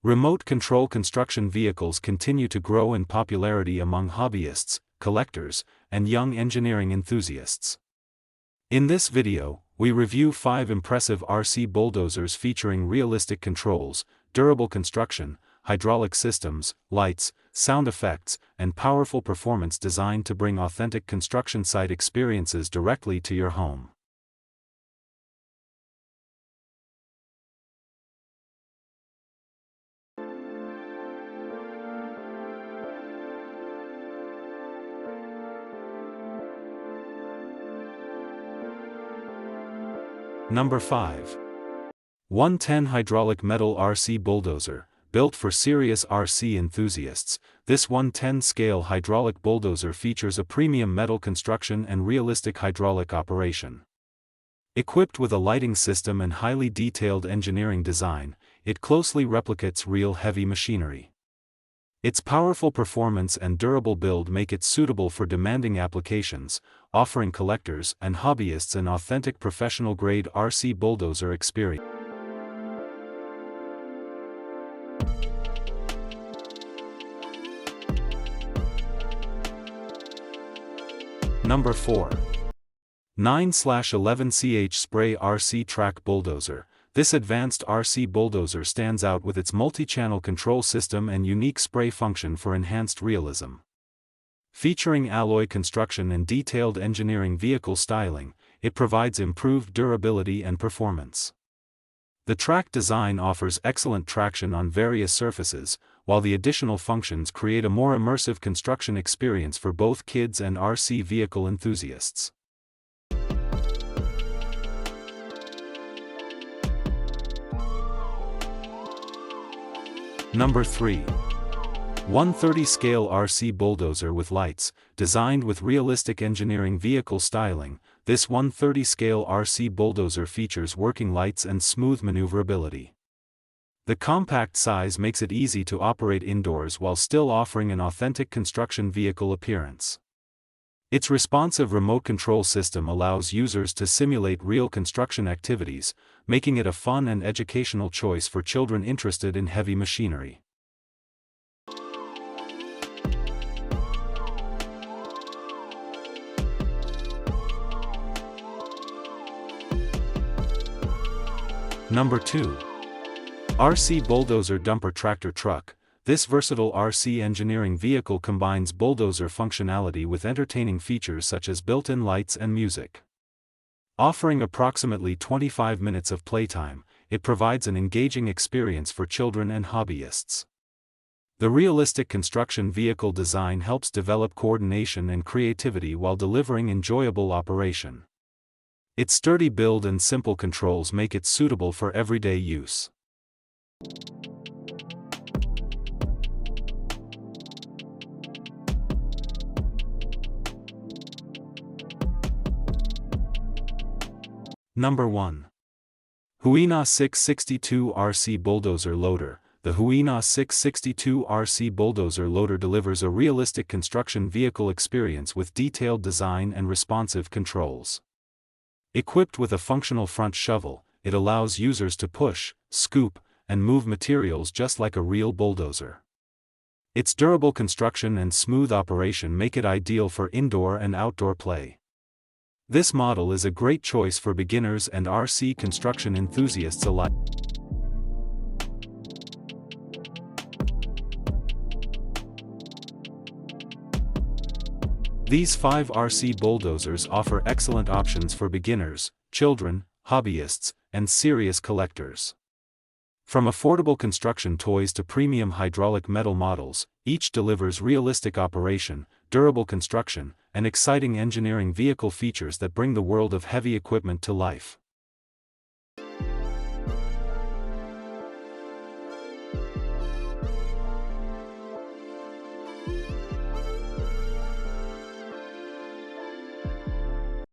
Remote control construction vehicles continue to grow in popularity among hobbyists, collectors, and young engineering enthusiasts. In this video, we review 5 impressive RC bulldozers featuring realistic controls, durable construction, hydraulic systems, lights, sound effects, and powerful performance designed to bring authentic construction site experiences directly to your home. Number 5. 110 Hydraulic Metal RC Bulldozer. Built for serious RC enthusiasts, this 110 scale hydraulic bulldozer features a premium metal construction and realistic hydraulic operation. Equipped with a lighting system and highly detailed engineering design, it closely replicates real heavy machinery. Its powerful performance and durable build make it suitable for demanding applications, offering collectors and hobbyists an authentic professional-grade RC bulldozer experience. Number 4. 9/11CH Spray RC Track Bulldozer. This advanced RC bulldozer stands out with its multi-channel control system and unique spray function for enhanced realism. Featuring alloy construction and detailed engineering vehicle styling, it provides improved durability and performance. The track design offers excellent traction on various surfaces, while the additional functions create a more immersive construction experience for both kids and RC vehicle enthusiasts. Number 3. 130 Scale RC Bulldozer with Lights. Designed with realistic engineering vehicle styling, this 130 scale RC bulldozer features working lights and smooth maneuverability. The compact size makes it easy to operate indoors while still offering an authentic construction vehicle appearance. Its responsive remote control system allows users to simulate real construction activities, making it a fun and educational choice for children interested in heavy machinery. Number 2. RC Bulldozer Dumper Tractor Truck. This versatile RC engineering vehicle combines bulldozer functionality with entertaining features such as built-in lights and music. Offering approximately 25 minutes of playtime, it provides an engaging experience for children and hobbyists. The realistic construction vehicle design helps develop coordination and creativity while delivering enjoyable operation. Its sturdy build and simple controls make it suitable for everyday use. Number 1. Huina 662 RC Bulldozer Loader. The Huina 662 RC Bulldozer Loader delivers a realistic construction vehicle experience with detailed design and responsive controls. Equipped with a functional front shovel, it allows users to push, scoop, and move materials just like a real bulldozer. Its durable construction and smooth operation make it ideal for indoor and outdoor play. This model is a great choice for beginners and RC construction enthusiasts alike. These 5 RC bulldozers offer excellent options for beginners, children, hobbyists, and serious collectors. From affordable construction toys to premium hydraulic metal models, each delivers realistic operation, durable construction, and exciting engineering vehicle features that bring the world of heavy equipment to life.